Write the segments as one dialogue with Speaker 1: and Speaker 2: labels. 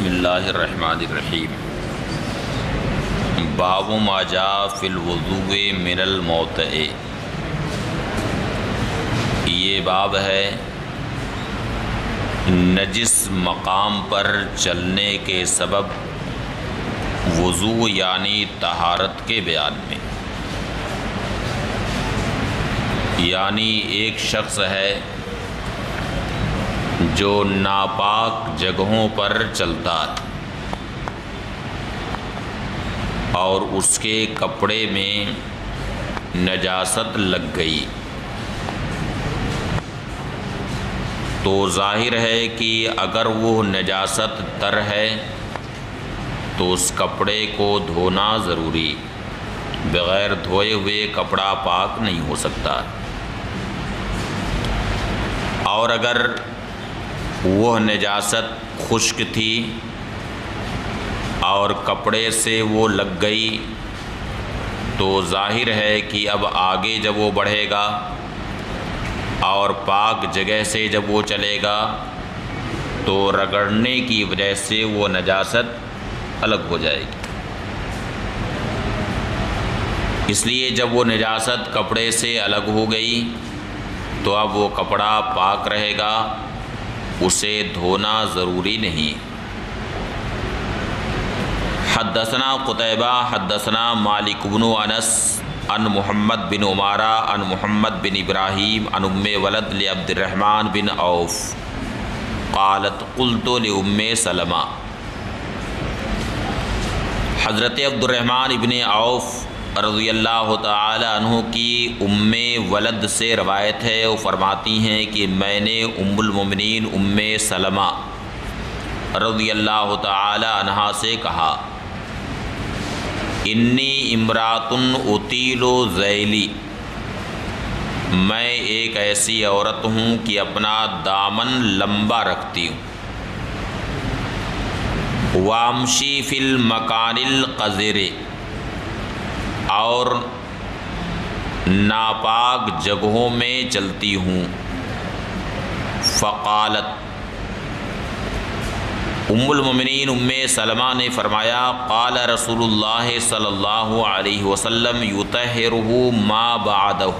Speaker 1: بسم اللہ الرحمن الرحیم۔ باب ما جاء فی الوضوء من الموطئ۔ یہ باب ہے نجس مقام پر چلنے کے سبب وضو یعنی طہارت کے بیان میں۔ یعنی ایک شخص ہے جو ناپاک جگہوں پر چلتا ہے اور اس کے کپڑے میں نجاست لگ گئی، تو ظاہر ہے کہ اگر وہ نجاست تر ہے تو اس کپڑے کو دھونا ضروری، بغیر دھوئے ہوئے کپڑا پاک نہیں ہو سکتا۔ اور اگر وہ نجاست خشک تھی اور کپڑے سے وہ لگ گئی تو ظاہر ہے کہ اب آگے جب وہ بڑھے گا اور پاک جگہ سے جب وہ چلے گا تو رگڑنے کی وجہ سے وہ نجاست الگ ہو جائے گی۔ اس لیے جب وہ نجاست کپڑے سے الگ ہو گئی تو اب وہ کپڑا پاک رہے گا، اسے دھونا ضروری نہیں۔ حدثنا قتیبہ حدثنا مالک بن انس عن محمد بن عمارہ عن محمد بن ابراہیم عن ام ولد لعبد الرحمن بن عوف قالت قلت لام سلمہ۔ حضرت عبد الرحمن ابن عوف رضی اللہ تعالی عنہ کی ام ولد سے روایت ہے، وہ فرماتی ہیں کہ میں نے ام المؤمنین ام سلمہ رضی اللہ تعالی عنہا سے کہا، انی امرات اطیل ذیلی، میں ایک ایسی عورت ہوں کہ اپنا دامن لمبا رکھتی ہوں، وامشی فی المکان القذر، اور ناپاک جگہوں میں چلتی ہوں۔ فقالت، ام المؤمنین ام سلمہ نے فرمایا، قال رسول اللہ صلی اللہ علیہ وسلم یطہرہ ما بعدہ،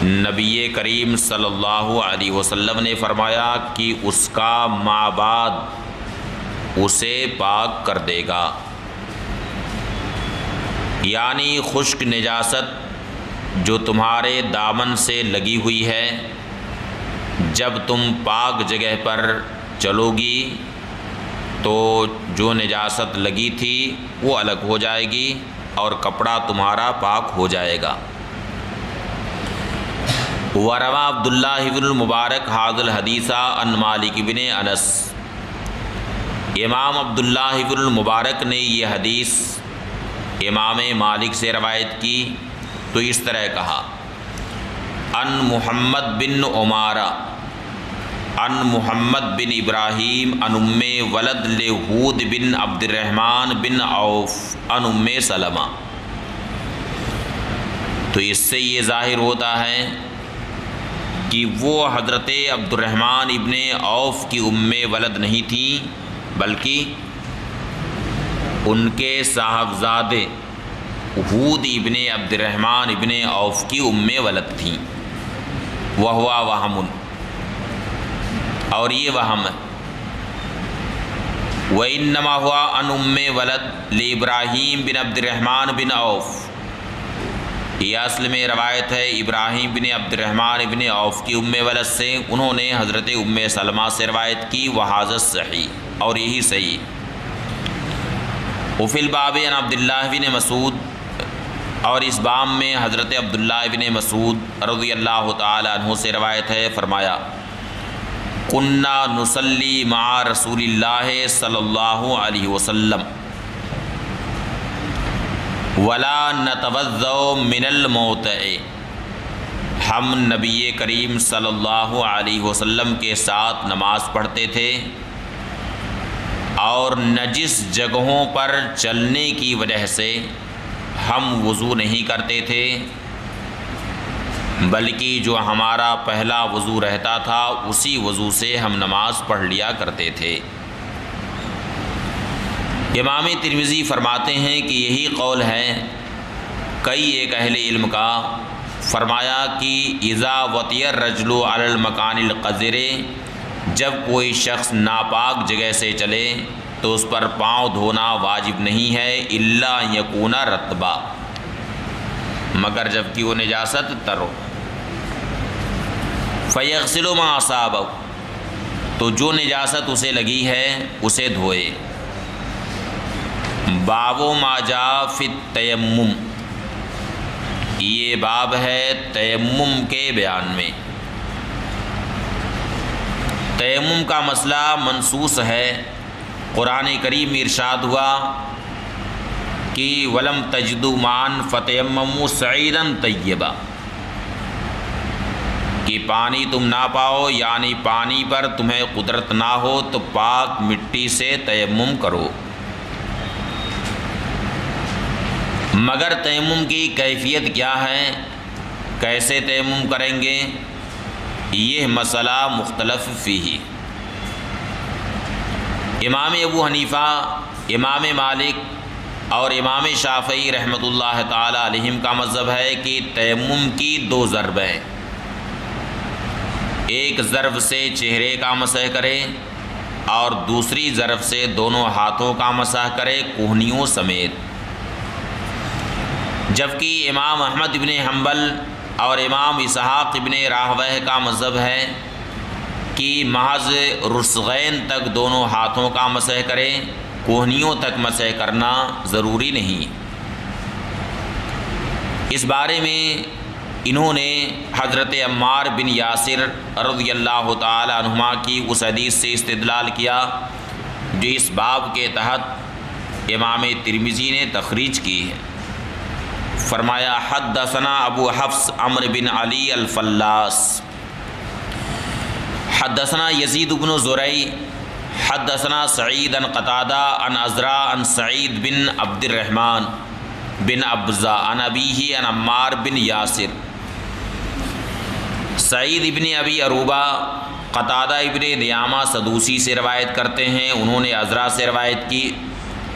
Speaker 1: نبی کریم صلی اللہ علیہ وسلم نے فرمایا کہ اس کا ما بعد اسے پاک کر دے گا۔ یعنی خشک نجاست جو تمہارے دامن سے لگی ہوئی ہے، جب تم پاک جگہ پر چلو گی تو جو نجاست لگی تھی وہ الگ ہو جائے گی اور کپڑا تمہارا پاک ہو جائے گا۔ وروى عبداللہ بن المبارک ھذا الحدیث عن مالک بن انس، امام عبداللہ بن المبارک نے یہ حدیث امام مالک سے روایت کی تو اس طرح کہا، ان محمد بن عمارہ ان محمد بن ابراہیم ان ام ولد لہود بن عبد الرحمن بن عوف ان ام سلمہ۔ تو اس سے یہ ظاہر ہوتا ہے کہ وہ حضرت عبد الرحمن ابن عوف کی ام ولد نہیں تھیں، بلکہ ان کے صاحبزادے ہود ابن عبد الرحمن ابن عوف کی ام ولد تھیں۔ وہوا وہم، اور یہ وہم ہے۔ وَإِنَّمَا هُوَ عَنْ أُمِّ وَلَدٍ لِإِبْرَاهِيمَ بن عبد الرحمن بن عوف، یہ اصل میں روایت ہے ابراہیم بن عبد الرحمن بن عوف کی ام ولد سے، انہوں نے حضرت ام سلمہ سے روایت کی، وَهَذَا الصحیح، اور یہی صحیح۔ وفی الباب عن عبداللہ بن مسعود، اور اس باب میں حضرت عبداللہ بن مسعود رضی اللہ تعالی عنہ سے روایت ہے، فرمایا، کنا نصلی مع رسول اللہ صلی اللہ علیہ وسلم ولا نتوضأ من الموطئ، ہم نبی کریم صلی اللہ علیہ وسلم کے ساتھ نماز پڑھتے تھے اور نجس جگہوں پر چلنے کی وجہ سے ہم وضو نہیں کرتے تھے بلکہ جو ہمارا پہلا وضو رہتا تھا اسی وضو سے ہم نماز پڑھ لیا کرتے تھے۔ امام ترمذی فرماتے ہیں کہ یہی قول ہے کئی ایک اہل علم کا۔ فرمایا کہ اذا وطی الرجل علی المکان القذر، جب کوئی شخص ناپاک جگہ سے چلے تو اس پر پاؤں دھونا واجب نہیں ہے، الا یکون رطبا، مگر جب کہ وہ نجاست تر ہو۔ فیغسل ما اصابہ، تو جو نجاست اسے لگی ہے اسے دھوئے۔ باب ما جاء فی التیمم، یہ باب ہے تیمم کے بیان میں۔ تیمم کا مسئلہ منصوص ہے، قرآن کریم میں ارشاد ہوا کہ وَلَمْ تَجِدُوا مَاءً فَتَيَمَّمُوا صَعِيدًا طَيِّبًا، کہ پانی تم نہ پاؤ، یعنی پانی پر تمہیں قدرت نہ ہو تو پاک مٹی سے تیمم کرو۔ مگر تیمم کی کیفیت کیا ہے، کیسے تیمم کریں گے، یہ مسئلہ مختلف فیہ۔ امام ابو حنیفہ، امام مالک اور امام شافعی رحمۃ اللہ تعالی علیہم کا مذہب ہے کہ تیمم کی دو ضرب ہیں، ایک ضرب سے چہرے کا مسح کرے اور دوسری ضرب سے دونوں ہاتھوں کا مسح کرے کوہنیوں سمیت۔ جبکہ امام احمد بن حنبل اور امام اسحاق بن راہویہ کا مذہب ہے کہ محض رسغین تک دونوں ہاتھوں کا مسح کرے، کوہنیوں تک مسح کرنا ضروری نہیں۔ اس بارے میں انہوں نے حضرت عمار بن یاسر رضی اللہ تعالی عنہما کی اس حدیث سے استدلال کیا جو اس باب کے تحت امام ترمذی نے تخریج کی ہے۔ فرمایا حدثنا ابو حفص عمرو بن علی الفلاس حدثنا یزید بن زرعی حدثنا سعید عن قتادہ عن عزرا عن سعید بن عبد الرحمن بن ابزہ عن ابیہ عن عمار بن یاسر۔ سعید ابن ابی عروبہ قتادہ ابن دیامہ سدوسی سے روایت کرتے ہیں، انہوں نے عزرا سے روایت کی،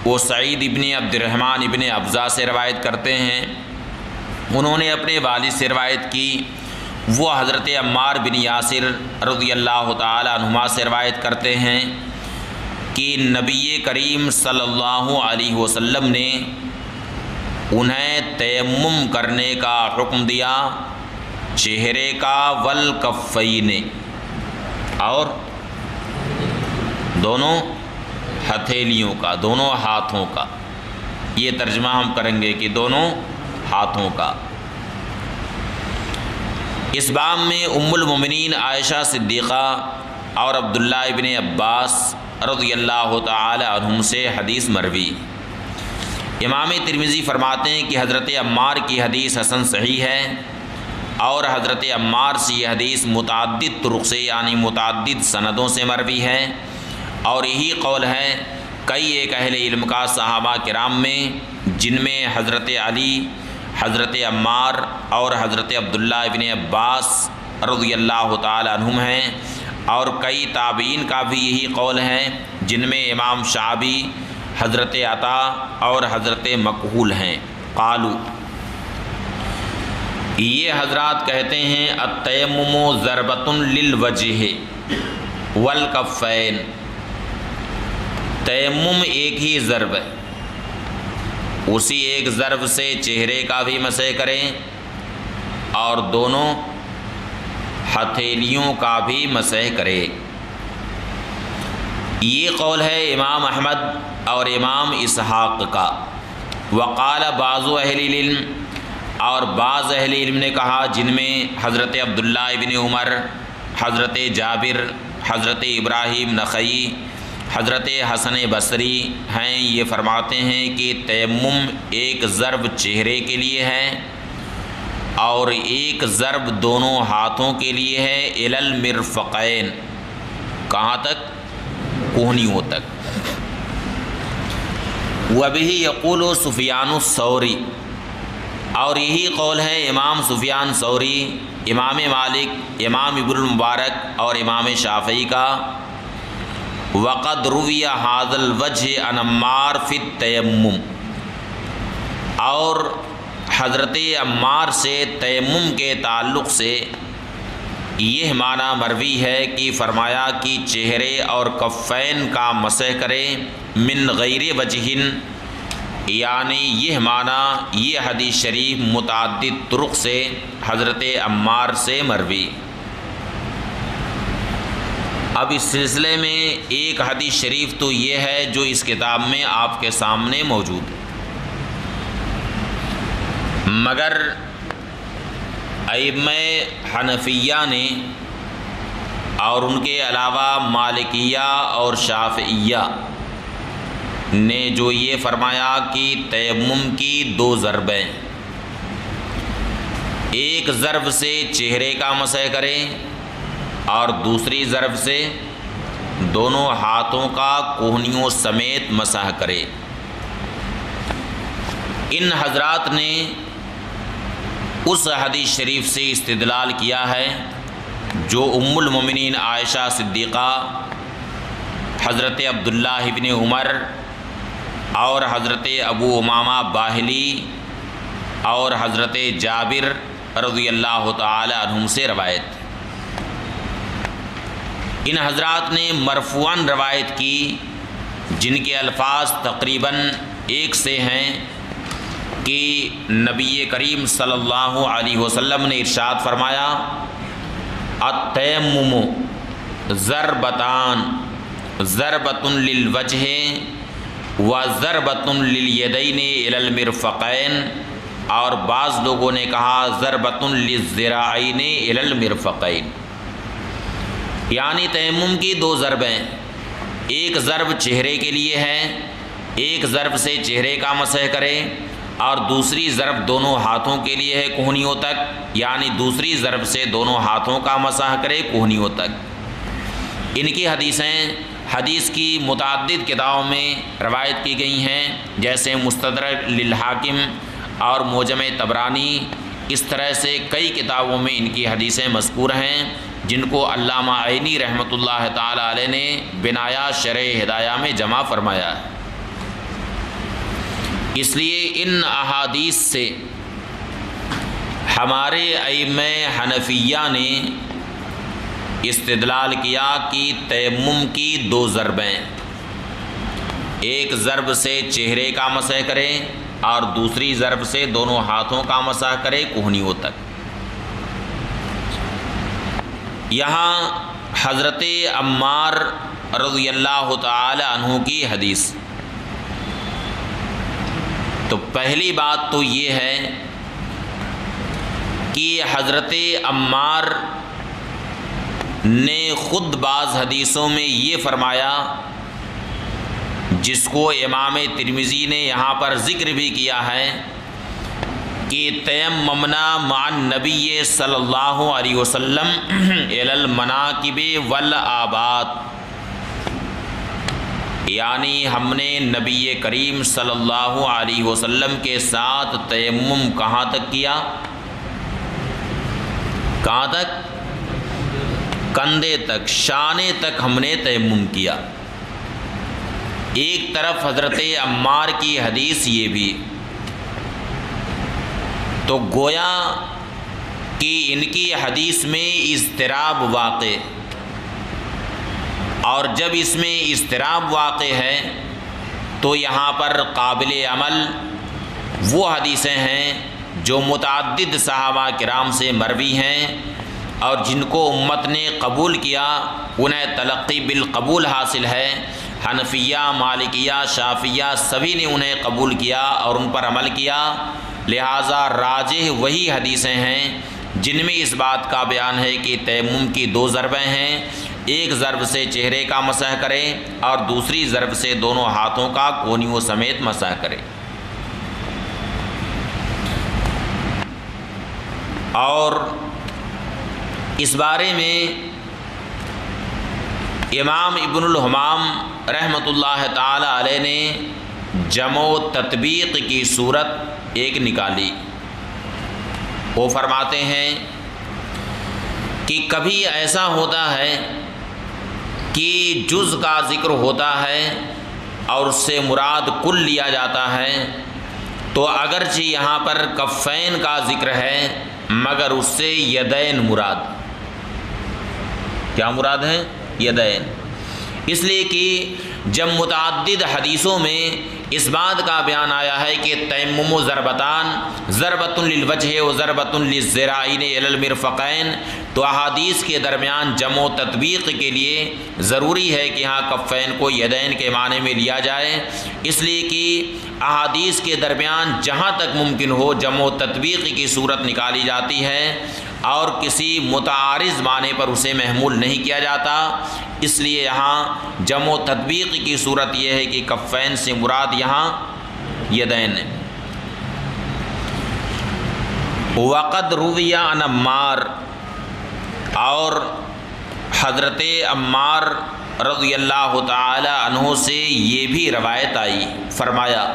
Speaker 1: وہ سعید ابن عبد الرحمن ابن ابزہ سے روایت کرتے ہیں، انہوں نے اپنے والد سے روایت کی، وہ حضرت عمار بن یاسر رضی اللہ تعالی عنہما سے روایت کرتے ہیں کہ نبی کریم صلی اللہ علیہ وسلم نے انہیں تیمم کرنے کا حکم دیا، چہرے کا والکفین، اور دونوں ہتھیلیوں کا، دونوں ہاتھوں کا۔ یہ ترجمہ ہم کریں گے کہ دونوں ہاتھوں کا۔ اس باب میں ام المومنین عائشہ صدیقہ اور عبداللہ ابن عباس رضی اللہ تعالی عنہم سے حدیث مروی۔ امام ترمذی فرماتے ہیں کہ حضرت عمار کی حدیث حسن صحیح ہے، اور حضرت عمار سے یہ حدیث متعدد طرق سے یعنی متعدد سندوں سے مروی ہے، اور یہی قول ہے کئی ایک اہل علم کا صحابہ کرام میں، جن میں حضرت علی، حضرت عمار اور حضرت عبداللہ ابن عباس رضی اللہ تعالی عنہم ہیں، اور کئی تابعین کا بھی یہی قول ہے، جن میں امام شعبی، حضرت عطا اور حضرت مکحول ہیں۔ قالو، یہ حضرات کہتے ہیں التیمم ضربۃ للوجہ والکفین، تیمم ایک ہی ضرب ہے، اسی ایک ضرب سے چہرے کا بھی مسح کریں اور دونوں ہتھیلیوں کا بھی مسح کرے۔ یہ قول ہے امام احمد اور امام اسحاق کا۔ وقال بعض اہل العلم، اور بعض اہل علم نے کہا، جن میں حضرت عبداللہ ابن عمر، حضرت جابر، حضرت ابراہیم نخعی، حضرت حسن بصری ہیں، یہ فرماتے ہیں کہ تیمم ایک ضرب چہرے کے لیے ہے اور ایک ضرب دونوں ہاتھوں کے لیے ہے، الی المرفقین، کہاں تک؟ کوہنیوں تک۔ وبہ یقول سفیان الثوری، اور یہی قول ہے امام سفیان ثوری امام مالک، امام ابن المبارک اور امام شافعی کا وقد روی ھذا الوجہ عن عمار فی التیمم، اور حضرت عمار سے تیمم کے تعلق سے یہ معنی مروی ہے کہ فرمایا کہ چہرے اور کفین کا مسح کرے من غیر وجہ، یعنی یہ معنی یہ حدیث شریف متعدد طرق سے حضرت عمار سے مروی۔ اب اس سلسلے میں ایک حدیث شریف تو یہ ہے جو اس کتاب میں آپ کے سامنے موجود ہے، مگر ائمہ حنفیہ نے اور ان کے علاوہ مالکیہ اور شافعیہ نے جو یہ فرمایا کہ تیمم کی دو ضربیں، ایک ضرب سے چہرے کا مسح کریں اور دوسری ضرب سے دونوں ہاتھوں کا کوہنیوں سمیت مسح کرے۔ ان حضرات نے اس حدیث شریف سے استدلال کیا ہے جو ام المومنین عائشہ صدیقہ، حضرت عبداللہ ابن عمر اور حضرت ابو امامہ باہلی اور حضرت جابر رضی اللہ تعالی عنہم سے روایت۔ ان حضرات نے مرفوعاً روایت کی جن کے الفاظ تقریباً ایک سے ہیں کہ نبی کریم صلی اللہ علیہ وسلم نے ارشاد فرمایا التیمم ضربتان، ضربۃ للوجہ و ضربۃ للیدین الی المرفقین، اور بعض لوگوں نے کہا ضربۃ للذراعین الی المرفقین، یعنی تیمم کی دو ضربیں، ایک ضرب چہرے کے لیے ہے، ایک ضرب سے چہرے کا مسح کرے، اور دوسری ضرب دونوں ہاتھوں کے لیے ہے کوہنیوں تک، یعنی دوسری ضرب سے دونوں ہاتھوں کا مسح کرے کوہنیوں تک۔ ان کی حدیثیں حدیث کی متعدد کتابوں میں روایت کی گئی ہیں، جیسے مستدرک للحاکم اور معجم طبرانی، اس طرح سے کئی کتابوں میں ان کی حدیثیں مذکور ہیں جن کو علامہ عینی رحمۃ اللہ تعالی علیہ نے بنایا شرح ہدایہ میں جمع فرمایا ہے۔ اس لیے ان احادیث سے ہمارے ائمہ حنفیہ نے استدلال کیا کہ تیمم کی دو ضربیں، ایک ضرب سے چہرے کا مسح کرے اور دوسری ضرب سے دونوں ہاتھوں کا مسح کرے کوہنیوں تک۔ یہاں حضرت عمار رضی اللہ تعالی عنہ کی حدیث، تو پہلی بات تو یہ ہے کہ حضرت عمار نے خود بعض حدیثوں میں یہ فرمایا، جس کو امام ترمذی نے یہاں پر ذکر بھی کیا ہے کہ تیممنا مع النبی صلی اللہ علیہ وسلم الی المناکب والآبات، یعنی ہم نے نبی کریم صلی اللہ علیہ وسلم کے ساتھ تیمم کہاں تک کیا؟ کہاں تک؟ کندھے تک، شانے تک ہم نے تیمم کیا۔ ایک طرف حضرت عمار کی حدیث یہ بھی، تو گویا کہ ان کی حدیث میں اضطراب واقع، اور جب اس میں اضطراب واقع ہے تو یہاں پر قابل عمل وہ حدیثیں ہیں جو متعدد صحابہ کرام سے مروی ہیں اور جن کو امت نے قبول کیا، انہیں تلقی بالقبول حاصل ہے۔ حنفیہ، مالکیہ، شافعیہ سبھی نے انہیں قبول کیا اور ان پر عمل کیا، لہٰذا راجح وہی حدیثیں ہیں جن میں اس بات کا بیان ہے کہ تیمم کی دو ضربیں ہیں، ایک ضرب سے چہرے کا مسح کرے اور دوسری ضرب سے دونوں ہاتھوں کا کونیوں سمیت مسح کرے۔ اور اس بارے میں امام ابن الحمام رحمۃ اللہ تعالی علیہ نے جمع و تطبیق کی صورت ایک نکالی۔ وہ فرماتے ہیں کہ کبھی ایسا ہوتا ہے کہ جز کا ذکر ہوتا ہے اور اس سے مراد کل لیا جاتا ہے، تو اگرچہ یہاں پر کفین کا ذکر ہے مگر اس سے یدین مراد، کیا مراد ہے؟ یدین۔ اس لیے کہ جب متعدد حدیثوں میں اس بات کا بیان آیا ہے کہ تیمم و ضربتان، ضربۃ للوجہ و ضربۃ للذراعین الی المرفقین، تو احادیث کے درمیان جمع و تطبیق کے لیے ضروری ہے کہ ہاں کفین کو یدین کے معنی میں لیا جائے، اس لیے کہ احادیث کے درمیان جہاں تک ممکن ہو جمع و تطبیق کی صورت نکالی جاتی ہے اور کسی متعارض معنی پر اسے محمول نہیں کیا جاتا، اس لیے یہاں جمع و تطبیق کی صورت یہ ہے کہ کفین سے مراد یہاں یدین ہے۔ وقد روی عن عمار، اور حضرت عمار رضی اللہ تعالی عنہ سے یہ بھی روایت آئی، فرمایا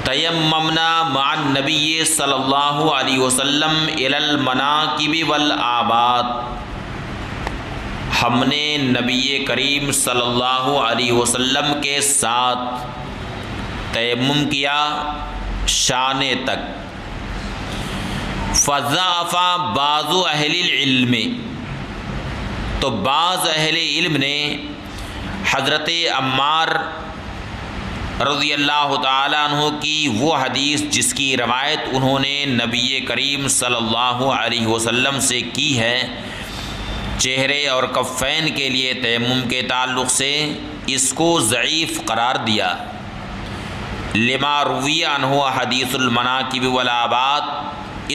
Speaker 1: تیممنا مع النبی صلی اللہ علیہ وسلم الی المناکب والآباد، ہم نے نبی کریم صلی اللہ علیہ وسلم کے ساتھ تیمم کیا شانے تک۔ فضعف بعض اہل العلم، تو بعض اہل علم نے حضرت عمار رضی اللہ تعالیٰ عنہ کی وہ حدیث جس کی روایت انہوں نے نبی کریم صلی اللہ علیہ وسلم سے کی ہے چہرے اور کفین کے لیے تیمم کے تعلق سے، اس کو ضعیف قرار دیا، لما روی عنہ حدیث المناکب والآباد،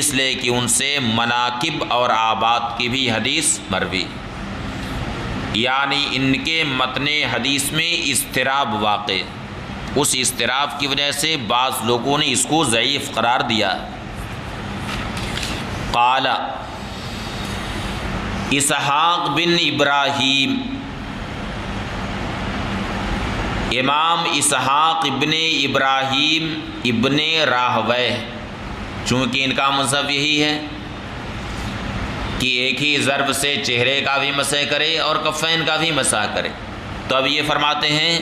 Speaker 1: اس لیے کہ ان سے مناکب اور آباد کی بھی حدیث مروی، یعنی ان کے متن حدیث میں اضطراب واقع، اس اضطراب کی وجہ سے بعض لوگوں نے اس کو ضعیف قرار دیا۔ قال اسحاق بن ابراہیم، امام اسحاق ابن ابراہیم ابن راہویہ، چونکہ ان کا مذہب یہی ہے کہ ایک ہی ضرب سے چہرے کا بھی مسح کرے اور کفین کا بھی مسح کرے، تو اب یہ فرماتے ہیں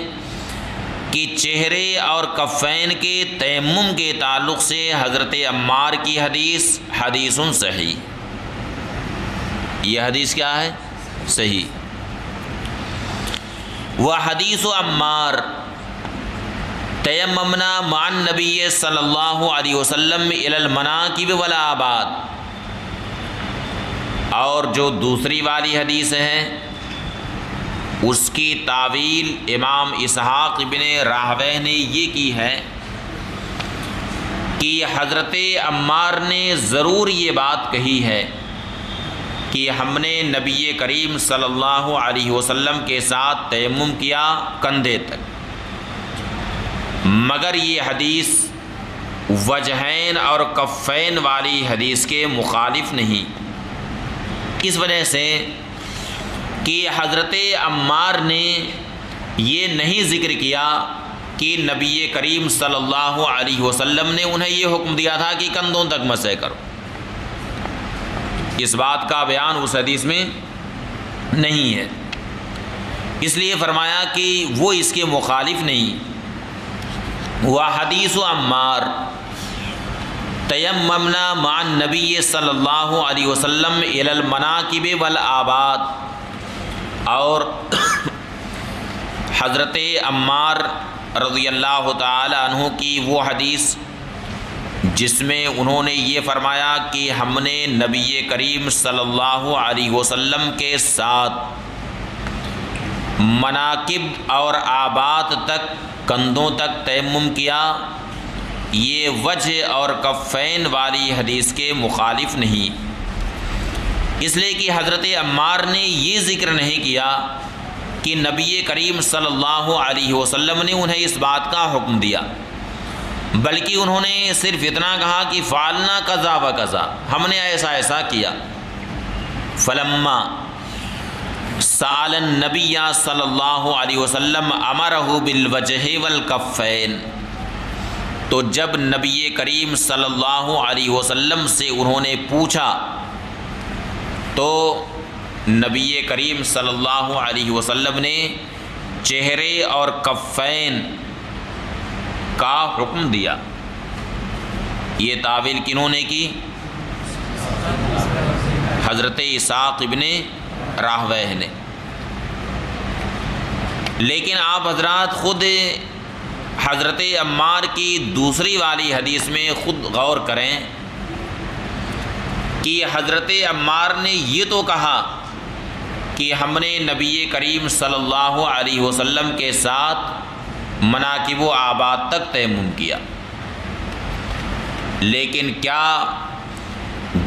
Speaker 1: کہ چہرے اور کفین کے تیمم کے تعلق سے حضرت عمار کی حدیث حدیث صحیح، یہ حدیث کیا ہے؟ صحیح۔ وحدیث عمار تیممنا مع النبی صلی اللہ علیہ وسلم الی المناکب والآباد، اور جو دوسری والی حدیث ہے اس کی تعویل امام اسحاق بن راہویہ نے یہ کی ہے کہ حضرت عمار نے ضرور یہ بات کہی ہے کہ ہم نے نبی کریم صلی اللہ علیہ وسلم کے ساتھ تیمم کیا کندھے تک، مگر یہ حدیث وجہین اور کفین والی حدیث کے مخالف نہیں، اس وجہ سے کہ حضرت عمار نے یہ نہیں ذکر کیا کہ نبی کریم صلی اللہ علیہ وسلم نے انہیں یہ حکم دیا تھا کہ کندھوں تک مسح کرو، اس بات کا بیان اس حدیث میں نہیں ہے، اس لیے فرمایا کہ وہ اس کے مخالف نہیں۔ وحدیث عمار تیممنا مع النبی صلی اللہ علیہ وسلم الی المناکب والآباد، اور حضرت عمار رضی اللہ تعالی عنہ کی وہ حدیث جس میں انہوں نے یہ فرمایا کہ ہم نے نبی کریم صلی اللہ علیہ وسلم کے ساتھ مناکب اور آباد تک کندھوں تک تیمم کیا، یہ وجہ اور کفین والی حدیث کے مخالف نہیں، اس لیے کہ حضرت عمار نے یہ ذکر نہیں کیا کہ نبی کریم صلی اللہ علیہ وسلم نے انہیں اس بات کا حکم دیا، بلکہ انہوں نے صرف اتنا کہا کہ فعلنا کذا و کذا، ہم نے ایسا ایسا کیا۔ فلما سأل النبی صلی اللہ علیہ وسلم امرہ بالوجہ والکفین، تو جب نبی کریم صلی اللہ علیہ وسلم سے انہوں نے پوچھا تو نبی کریم صلی اللہ علیہ وسلم نے چہرے اور کفین کا حکم دیا۔ یہ تعویل کنہوں نے کی؟ حضرت اسحاق ابن راہویہ نے۔ لیکن آپ حضرات خود حضرت عمار کی دوسری والی حدیث میں خود غور کریں کہ حضرت عمار نے یہ تو کہا کہ ہم نے نبی کریم صلی اللہ علیہ وسلم کے ساتھ مناکب و آباد تک تیمم کیا، لیکن کیا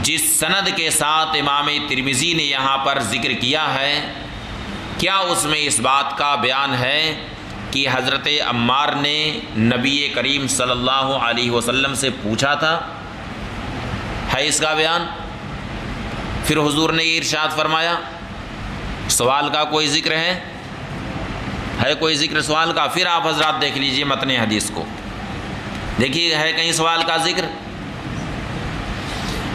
Speaker 1: جس سند کے ساتھ امام ترمذی نے یہاں پر ذکر کیا ہے، کیا اس میں اس بات کا بیان ہے کہ حضرت عمار نے نبی کریم صلی اللہ علیہ وسلم سے پوچھا تھا؟ ہے اس کا بیان؟ پھر حضور نے یہ ارشاد فرمایا، سوال کا کوئی ذکر ہے کوئی ذکر سوال کا؟ پھر آپ حضرات دیکھ لیجئے متن حدیث کو، دیکھیے ہے کہیں سوال کا ذکر؟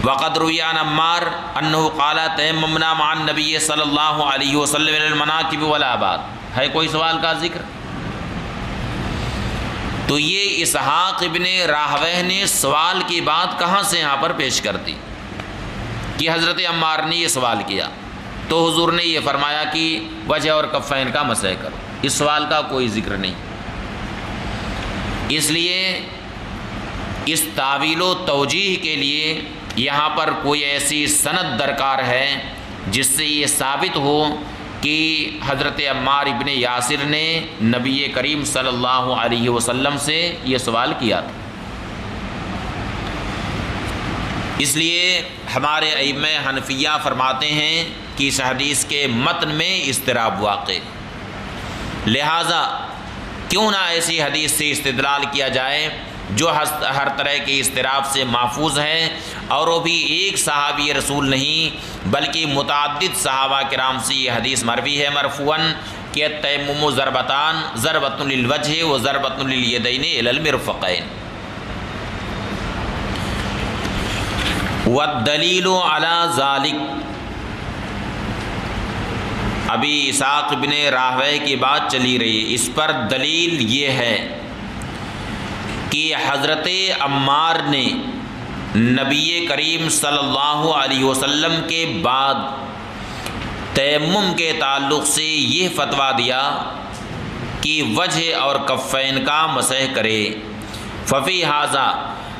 Speaker 1: وقد روی عن عمار انہ قال تیممنا مع النبی صلی اللہ علیہ وسلم الی المناکب والآباد، ہے کوئی سوال کا ذکر؟ تو یہ اسحاق ابن راہویہ نے سوال کی بات کہاں سے یہاں پر پیش کر دی کہ حضرت عمار نے یہ سوال کیا، تو حضور نے یہ فرمایا کہ وجہ اور کفین کا مسح کرو، اس سوال کا کوئی ذکر نہیں۔ اس لیے اس تعویل و توجیہ کے لیے یہاں پر کوئی ایسی سند درکار ہے جس سے یہ ثابت ہو کہ حضرت عمار ابن یاسر نے نبی کریم صلی اللہ علیہ وسلم سے یہ سوال کیا تھا۔ اس لیے ہمارے ائمہ حنفیہ فرماتے ہیں کہ اس حدیث کے متن میں اضطراب واقع، لہٰذا کیوں نہ ایسی حدیث سے استدلال کیا جائے جو ہر طرح کے اضطراب سے محفوظ ہے، اور وہ بھی ایک صحابی رسول نہیں بلکہ متعدد صحابہ کرام سے یہ حدیث مروی ہے مرفوعاً کہ تیمم ضربتان، ضربۃ للوجہ و ضربۃ للیدین الی المرفقین۔ والدلیل علی ذالک، ابھی اسحاق بن راہویہ کی بات چلی رہی ہے، اس پر دلیل یہ ہے کہ حضرت عمار نے نبی کریم صلی اللہ علیہ وسلم کے بعد تیمم کے تعلق سے یہ فتویٰ دیا کہ وجہ اور کفین کا مسح کرے۔ ففی ھذا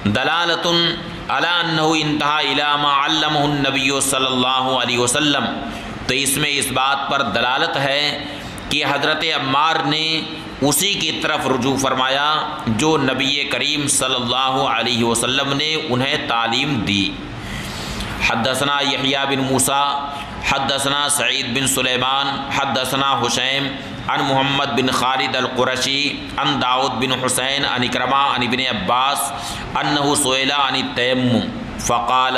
Speaker 1: دلالۃ علی انہ انتہى الی ما علمہ النبی صلی اللہ علیہ وسلم، تو اس میں اس بات پر دلالت ہے کہ حضرت عمار نے اسی کی طرف رجوع فرمایا جو نبی کریم صلی اللہ علیہ وسلم نے انہیں تعلیم دی۔ حدثنا یحییٰ بن موسیٰ حدثنا سعید بن سلیمان حدثنا حشیم عن محمد بن خالد القرشی عن داؤد بن حسین عن اکرمہ عن ابن عباس انہ سئل عن التیمم فقال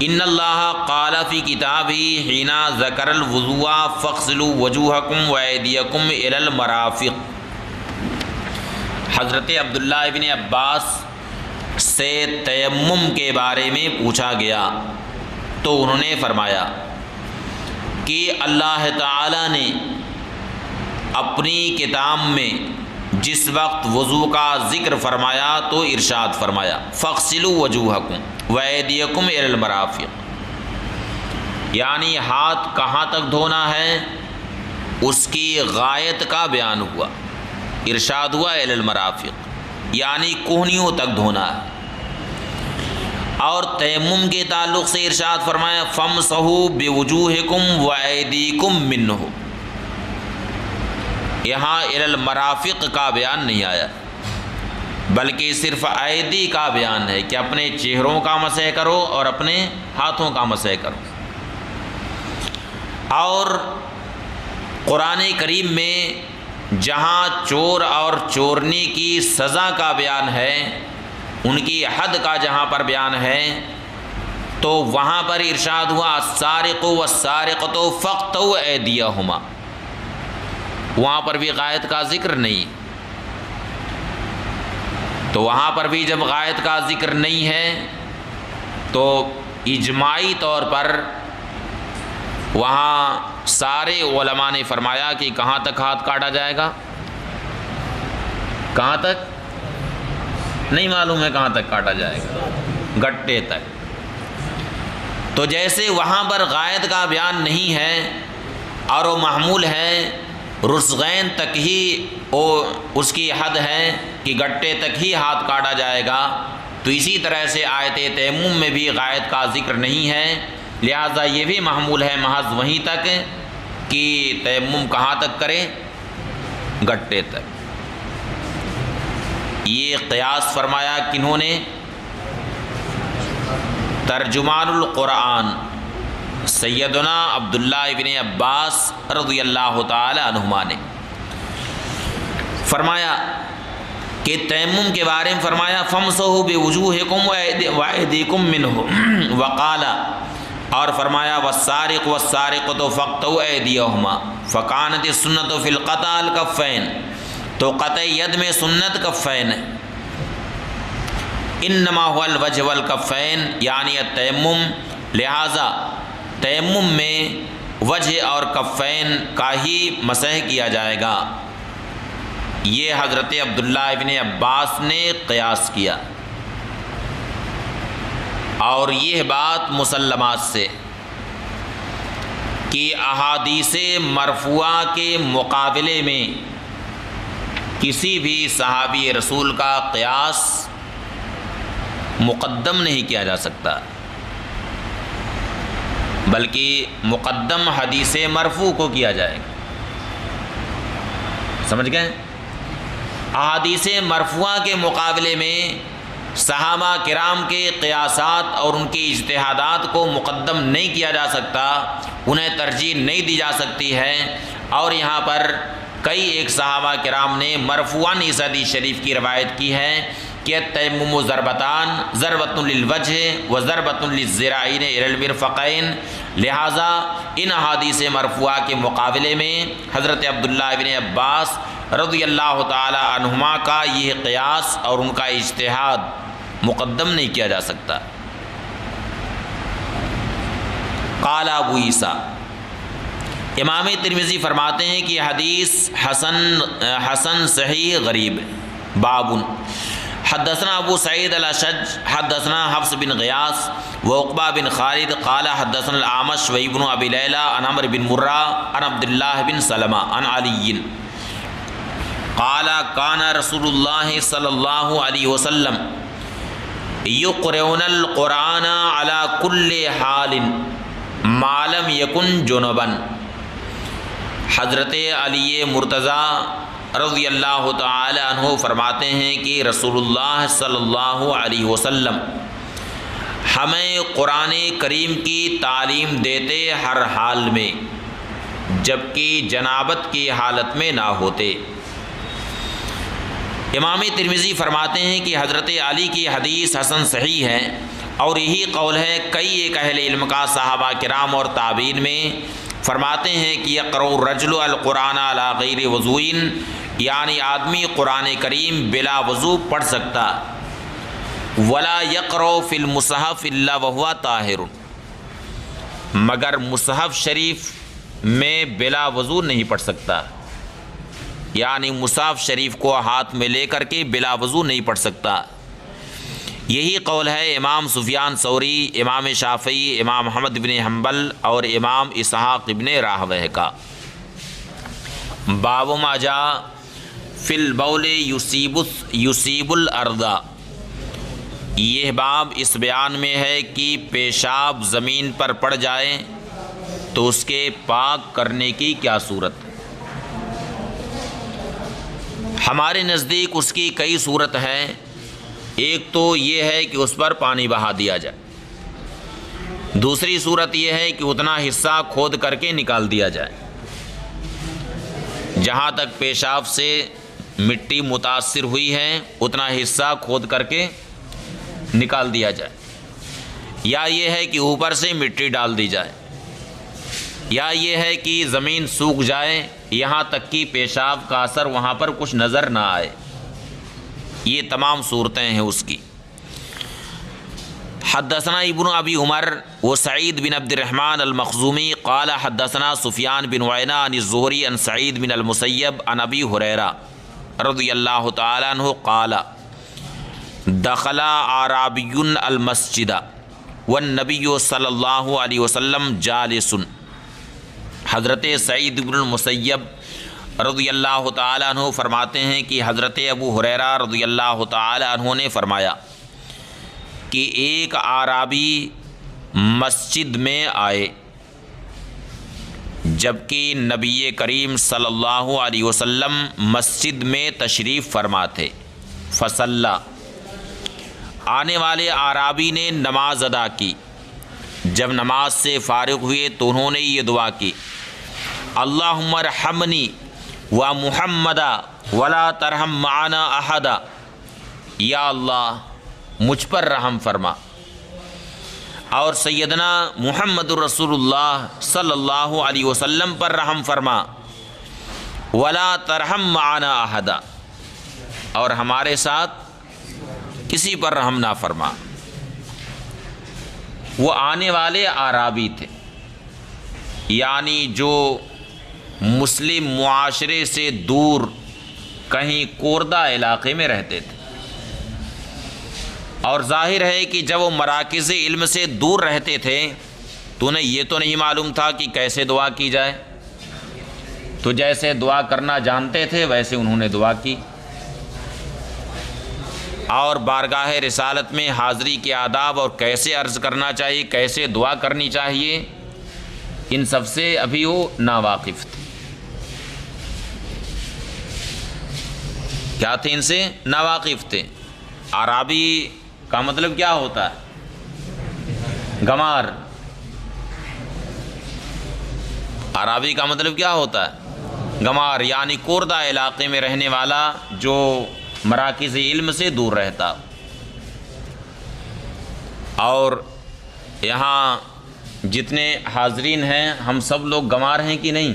Speaker 1: ان اللہ قال فی کتابہ حین ذکر الوضوء فاغسلوا وجوہکم وایدیکم الی المرافق۔ حضرت عبداللہ ابن عباس سے تیمم کے بارے میں پوچھا گیا تو انہوں نے فرمایا کہ اللہ تعالی نے اپنی کتاب میں جس وقت وضو کا ذکر فرمایا تو ارشاد فرمایا فاغسلوا وجوہکم وایدیکم الی المرافق، یعنی ہاتھ کہاں تک دھونا ہے اس کی غایت کا بیان ہوا، ارشاد ہوا الی المرافق یعنی کوہنیوں تک دھونا ہے۔ اور تیمم کے تعلق سے ارشاد فرمایا فامسحوا بوجوہکم وایدیکم منہ، یہاں الی المرافق کا بیان نہیں آیا بلکہ صرف ایدی کا بیان ہے کہ اپنے چہروں کا مسح کرو اور اپنے ہاتھوں کا مسح کرو۔ اور قرآن کریم میں جہاں چور اور چورنی کی سزا کا بیان ہے، ان کی حد کا جہاں پر بیان ہے، تو وہاں پر ارشاد ہوا السارق والسارقۃ فاقطعوا ایدیہما، وہاں پر بھی غایت کا ذکر نہیں۔ تو وہاں پر بھی جب غایت کا ذکر نہیں ہے تو اجماعی طور پر وہاں سارے علماء نے فرمایا کہ کہاں تک ہاتھ کاٹا جائے گا؟ کہاں تک؟ نہیں معلوم ہے کہاں تک کاٹا جائے گا، گٹے تک۔ تو جیسے وہاں پر غائط کا بیان نہیں ہے اور وہ محمول ہے رسغین تک ہی، وہ اس کی حد ہے کہ گٹے تک ہی ہاتھ کاٹا جائے گا، تو اسی طرح سے آیت تیمم میں بھی غائط کا ذکر نہیں ہے، لہٰذا یہ بھی محمول ہے محض وہیں تک کہ تیمم کہاں تک کرے؟ گٹے تک۔ یہ قیاس فرمایا کنہوں نے؟ ترجمان القرآن سیدنا عبداللہ ابن عباس رضی اللہ تعالی عنہما نے فرمایا کہ تیمم کے بارے میں فرمایا فَامْسَحُوا بِوُجُوهِكُمْ وَأَيْدِيكُمْ مِنْهُ وقال، اور فرمایا وَالسَّارِقُ وَالسَّارِقَةُ فَاقْطَعُوا أَيْدِيَهُمَا فَكَانَتِ السُّنَّةُ فِي الْقَطْعِ الْكَفَّيْنِ، تو قطع ید میں سنت کفین ہے، انما هو الوجه والکفین یعنی التیمم، لہٰذا تیمم میں وجہ اور کفین کا ہی مسح کیا جائے گا۔ یہ حضرت عبداللہ ابن عباس نے قیاس کیا، اور یہ بات مسلمات سے کہ احادیث مرفوعہ کے مقابلے میں کسی بھی صحابی رسول کا قیاس مقدم نہیں کیا جا سکتا، بلکہ مقدم حدیث مرفوع کو کیا جائے گا۔ سمجھ گئے؟ احادیث مرفوعہ کے مقابلے میں صحابہ کرام کے قیاسات اور ان کی اجتہادات کو مقدم نہیں کیا جا سکتا، انہیں ترجیح نہیں دی جا سکتی ہے۔ اور یہاں پر کئی ایک صحابہ کرام نے مرفوعاً اس حدیث شریف کی روایت کی ہے کہ تیمم ضربتان، ضربۃ للوجہ و ضربۃ للذراعین الی المرفقین، لہٰذا ان احادیث مرفوعہ کے مقابلے میں حضرت عبداللہ ابن عباس رضی اللہ تعالی عنہما کا یہ قیاس اور ان کا اجتہاد مقدم نہیں کیا جا سکتا۔ قال ابو عیسیٰ، امام ترمذی فرماتے ہیں کہ حدیث حسن صحیح غریب۔ باب حدثنا ابو سعید الاشج حدثنا حفص بن غیاث وعقبہ بن خالد قال حدثنا الاعمش وابن ابی لیلى عن عمرو بن مرہ عن عبد اللہ بن سلمہ عن علی قال کان رسول اللہ صلی اللہ علیہ وسلم یقرؤون القرآن علی کل حال ما لم یکن جنبا۔ حضرت علی مرتضیٰ رضی اللہ تعالی عنہ فرماتے ہیں کہ رسول اللہ صلی اللہ علیہ وسلم ہمیں قرآن کریم کی تعلیم دیتے ہر حال میں، جبکہ جنابت کی حالت میں نہ ہوتے۔ امام ترمذی فرماتے ہیں کہ حضرت علی کی حدیث حسن صحیح ہے، اور یہی قول ہے کئی ایک اہل علم کا صحابہ کرام اور تابعین میں، فرماتے ہیں کہ یقرأ الرجل القرآن علی غیر وضوء، یعنی آدمی قرآن کریم بلا وضو پڑھ سکتا، ولا یقرأ فی المصحف الا وهو طاہر، مگر مصحف شریف میں بلا وضو نہیں پڑھ سکتا، یعنی مصحف شریف کو ہاتھ میں لے کر کے بلا وضو نہیں پڑھ سکتا۔ یہی قول ہے امام سفیان ثوری، امام شافعی، امام محمد بن حنبل اور امام اسحاق ابن راہویہ کا۔ باب ما جاء فی البول یصیب الارض، یہ باب اس بیان میں ہے کہ پیشاب زمین پر پڑ جائے تو اس کے پاک کرنے کی کیا صورت۔ ہمارے نزدیک اس کی کئی صورت ہے۔ ایک تو یہ ہے کہ اس پر پانی بہا دیا جائے، دوسری صورت یہ ہے کہ اتنا حصہ کھود کر کے نکال دیا جائے جہاں تک پیشاب سے مٹی متاثر ہوئی ہے، اتنا حصہ کھود کر کے نکال دیا جائے، یا یہ ہے کہ اوپر سے مٹی ڈال دی جائے، یا یہ ہے کہ زمین سوکھ جائے یہاں تک کہ پیشاب کا اثر وہاں پر کچھ نظر نہ آئے۔ یہ تمام صورتیں ہیں اس کی۔ حدثنا ابن ابی عمر و سعید بن عبد الرحمن المخزومی قال حدثنا سفیان بن عیینہ عن الزہری عن سعید بن المسیب عن ابی ہریرہ رضی اللہ تعالی عنہ قال دخل اعرابی المسجد والنبی صلی اللہ علیہ وسلم جالس۔ حضرت سعید بن المسیب رضی اللہ تعالی عنہ فرماتے ہیں کہ حضرت ابو ہریرہ رضی اللہ تعالی عنہ نے فرمایا کہ ایک اعرابی مسجد میں آئے جبکہ نبی کریم صلی اللہ علیہ وسلم مسجد میں تشریف فرما تھے۔ فصلی، آنے والے اعرابی نے نماز ادا کی۔ جب نماز سے فارغ ہوئے تو انہوں نے یہ دعا کی، اللہم ارحمنی و محمدا ولا ترحم معنا احدا، یا اللہ مجھ پر رحم فرما اور سیدنا محمد رسول اللہ صلی اللہ علیہ وسلم پر رحم فرما، ولا ترحم معنا احدا، اور ہمارے ساتھ کسی پر رحم نہ فرما۔ وہ آنے والے اعرابی تھے، یعنی جو مسلم معاشرے سے دور کہیں کوردہ علاقے میں رہتے تھے، اور ظاہر ہے کہ جب وہ مراکز علم سے دور رہتے تھے تو انہیں یہ تو نہیں معلوم تھا کہ کیسے دعا کی جائے، تو جیسے دعا کرنا جانتے تھے ویسے انہوں نے دعا کی، اور بارگاہ رسالت میں حاضری کے آداب اور کیسے عرض کرنا چاہیے، کیسے دعا کرنی چاہیے، ان سب سے ابھی وہ ناواقف تھے۔ کیا تھے؟ ان سے ناواقف تھے۔ اعرابی کا مطلب کیا ہوتا ہے؟ گمار۔ اعرابی کا مطلب کیا ہوتا ہے؟ گمار، یعنی کوردہ علاقے میں رہنے والا جو مراکز علم سے دور رہتا۔ اور یہاں جتنے حاضرین ہیں ہم سب لوگ گمار ہیں کہ نہیں؟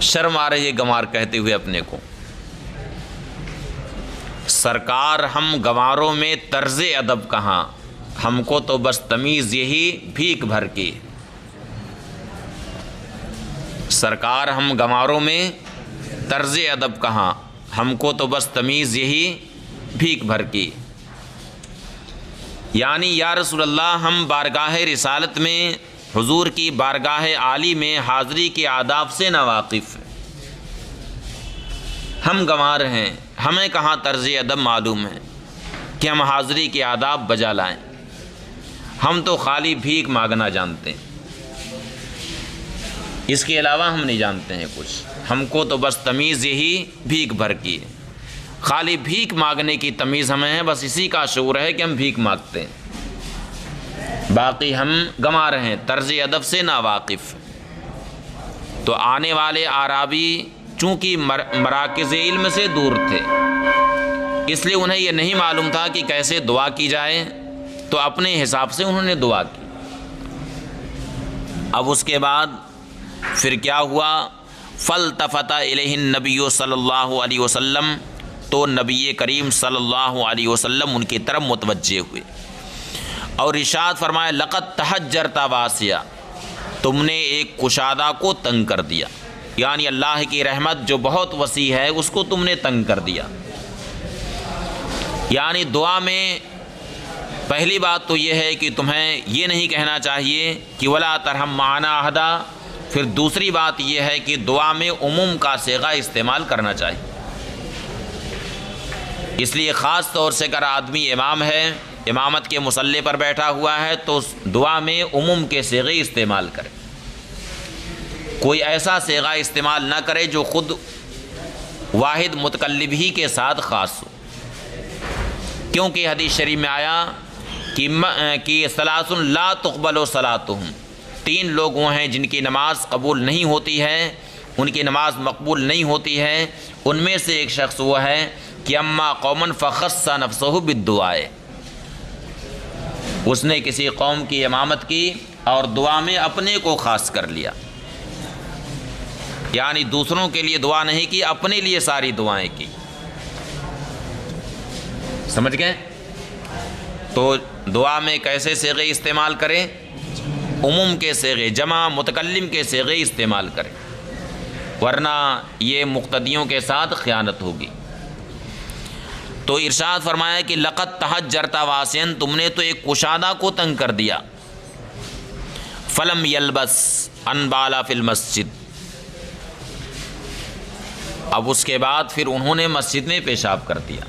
Speaker 1: شرم آ رہی ہے گمار کہتے ہوئے اپنے کو۔ سرکار ہم گواروں میں طرز ادب کہاں، ہم کو تو بس تمیز یہی بھیک بھر کی۔ سرکار ہم گواروں میں طرز ادب کہاں، ہم کو تو بس تمیز یہی بھیک بھر کی۔ یعنی یا رسول اللہ ہم بارگاہ رسالت میں حضور کی بارگاہ عالی میں حاضری کے آداب سے ناواقف ہیں، ہم گنوار ہیں، ہمیں کہاں طرز ادب معلوم ہے کہ ہم حاضری کے آداب بجا لائیں، ہم تو خالی بھیک مانگنا جانتے ہیں، اس کے علاوہ ہم نہیں جانتے ہیں کچھ، ہم کو تو بس تمیز یہی بھیک بھر کی ہے، خالی بھیک مانگنے کی تمیز ہمیں ہے، بس اسی کا شعور ہے کہ ہم بھیک مانگتے ہیں، باقی ہم گنوار ہیں، طرز ادب سے ناواقف۔ تو آنے والے اعرابی چونکہ مراکز علم سے دور تھے، اس لیے انہیں یہ نہیں معلوم تھا کہ کیسے دعا کی جائے، تو اپنے حساب سے انہوں نے دعا کی۔ اب اس کے بعد پھر کیا ہوا؟ فالتفت الیہ النبی صلی اللہ علیہ وسلم، تو نبی کریم صلی اللہ علیہ وسلم ان کی طرف متوجہ ہوئے اور ارشاد فرمایا، لقد تحجرت واسعا، تم نے ایک کشادہ کو تنگ کر دیا، یعنی اللہ کی رحمت جو بہت وسیع ہے اس کو تم نے تنگ کر دیا۔ یعنی دعا میں پہلی بات تو یہ ہے کہ تمہیں یہ نہیں کہنا چاہیے کہ ولا ترحم معنا احدا، پھر دوسری بات یہ ہے کہ دعا میں عموم کا صیغہ استعمال کرنا چاہیے، اس لیے خاص طور سے اگر آدمی امام ہے، امامت کے مصلی پر بیٹھا ہوا ہے، تو دعا میں عموم کے صیغے استعمال کرے، کوئی ایسا صیغہ استعمال نہ کرے جو خود واحد متکلم ہی کے ساتھ خاص ہو، کیونکہ حدیث شریف میں آیا کہ ثلاث لا تقبل صلاتهم، 3 لوگ وہ ہیں جن کی نماز قبول نہیں ہوتی ہے، ان کی نماز مقبول نہیں ہوتی ہے، ان میں سے ایک شخص وہ ہے کہ اما قومن فخص نفسہ بالدعاء، اس نے کسی قوم کی امامت کی اور دعا میں اپنے کو خاص کر لیا، یعنی دوسروں کے لیے دعا نہیں کی، اپنے لیے ساری دعائیں کی۔ سمجھ گئے؟ تو دعا میں کیسے صیغے استعمال کریں؟ عموم کے صیغے، جمع متکلم کے صیغے استعمال کریں، ورنہ یہ مقتدیوں کے ساتھ خیانت ہوگی۔ تو ارشاد فرمایا کہ لقد تحجرت واسعا، تم نے تو ایک کشادہ کو تنگ کر دیا، فلم یلبس ان بالا فی المسجد، اب اس کے بعد پھر انہوں نے مسجد میں پیشاب کر دیا،